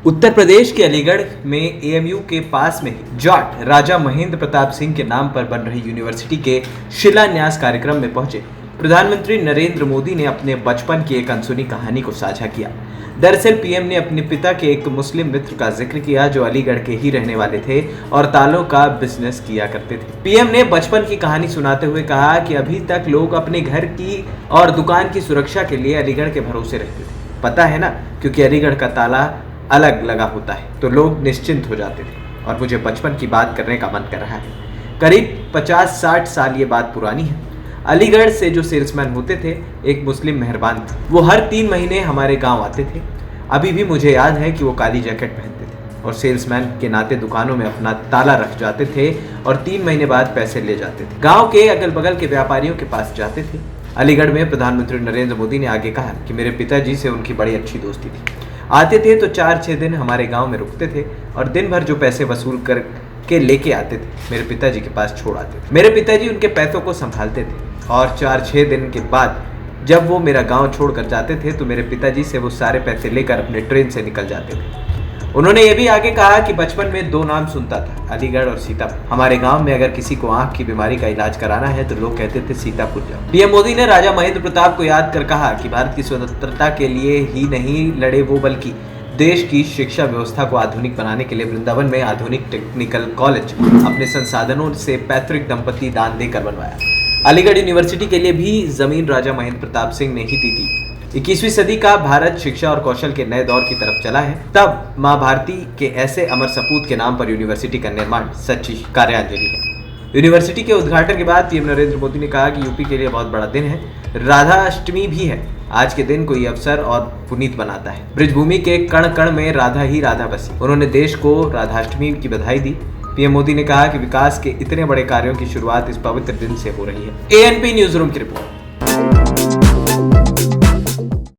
उत्तर प्रदेश के अलीगढ़ में एएमयू के पास में ही जाट राजा महेंद्र प्रताप सिंह के नाम पर बन रही यूनिवर्सिटी के शिलान्यास कार्यक्रम में पहुंचे प्रधानमंत्री नरेंद्र मोदी ने अपने बचपन की एक अनसुनी कहानी को साझा किया। दरअसल पीएम ने अपने पिता के एक मुस्लिम मित्र का जिक्र किया जो अलीगढ़ के ही रहने वाले थे और तालों का बिजनेस किया करते थे। पीएम ने बचपन की कहानी सुनाते हुए कहा कि अभी तक लोग अपने घर की और दुकान की सुरक्षा के लिए अलीगढ़ के भरोसे रहते थे। पता है ना, क्योंकि अलीगढ़ का ताला अलग लगा होता है तो लोग निश्चिंत हो जाते थे। और मुझे बचपन की बात करने का मन कर रहा है। करीब 50-60 साल ये बात पुरानी है। अलीगढ़ से जो सेल्समैन होते थे एक मुस्लिम मेहरबान थे। वो हर 3 महीने हमारे गांव आते थे। अभी भी मुझे याद है कि वो काली जैकेट पहनते थे और सेल्समैन के नाते दुकानों में अपना ताला रख जाते थे और 3 महीने बाद पैसे ले जाते थे। गाँव के अगल बगल के व्यापारियों के पास जाते थे। अलीगढ़ में प्रधानमंत्री नरेंद्र मोदी ने आगे कहा कि मेरे पिताजी से उनकी बड़ी अच्छी दोस्ती थी। आते थे तो 4-6 दिन हमारे गांव में रुकते थे और दिन भर जो पैसे वसूल करके लेके आते थे मेरे पिताजी के पास छोड़ आते थे। मेरे पिताजी उनके पैसों को संभालते थे और 4-6 दिन के बाद जब वो मेरा गांव छोड़ कर जाते थे तो मेरे पिताजी से वो सारे पैसे लेकर अपने ट्रेन से निकल जाते थे। उन्होंने ये भी आगे कहा कि बचपन में 2 नाम सुनता था, अलीगढ़ और सीतापुर। हमारे गांव में अगर किसी को आंख की बीमारी का इलाज कराना है तो लोग कहते थे सीतापुर जाओ। पीएम मोदी ने राजा महेंद्र प्रताप को याद कर कहा कि भारत की स्वतंत्रता के लिए ही नहीं लड़े वो, बल्कि देश की शिक्षा व्यवस्था को आधुनिक बनाने के लिए वृंदावन में आधुनिक टेक्निकल कॉलेज अपने संसाधनों से पैतृक दंपति दान देकर बनवाया। अलीगढ़ यूनिवर्सिटी के लिए भी जमीन राजा महेंद्र प्रताप सिंह ने ही दी थी। 21वीं सदी का भारत शिक्षा और कौशल के नए दौर की तरफ चला है। तब माँ भारती के ऐसे अमर सपूत के नाम पर यूनिवर्सिटी का निर्माण सच्ची कार्यांजलि है। यूनिवर्सिटी के उद्घाटन के बाद पीएम नरेंद्र मोदी ने कहा कि यूपी के लिए बहुत बड़ा दिन है। राधा अष्टमी भी है। आज के दिन को ये अवसर और पुनीत बनाता है। ब्रिजभूमि के कण कण में राधा ही राधा बसी। उन्होंने देश को राधाष्टमी की बधाई दी। पीएम मोदी ने कहा कि विकास के इतने बड़े कार्यों की शुरुआत इस पवित्र दिन से हो रही है। एएनपी न्यूज रूम की रिपोर्ट।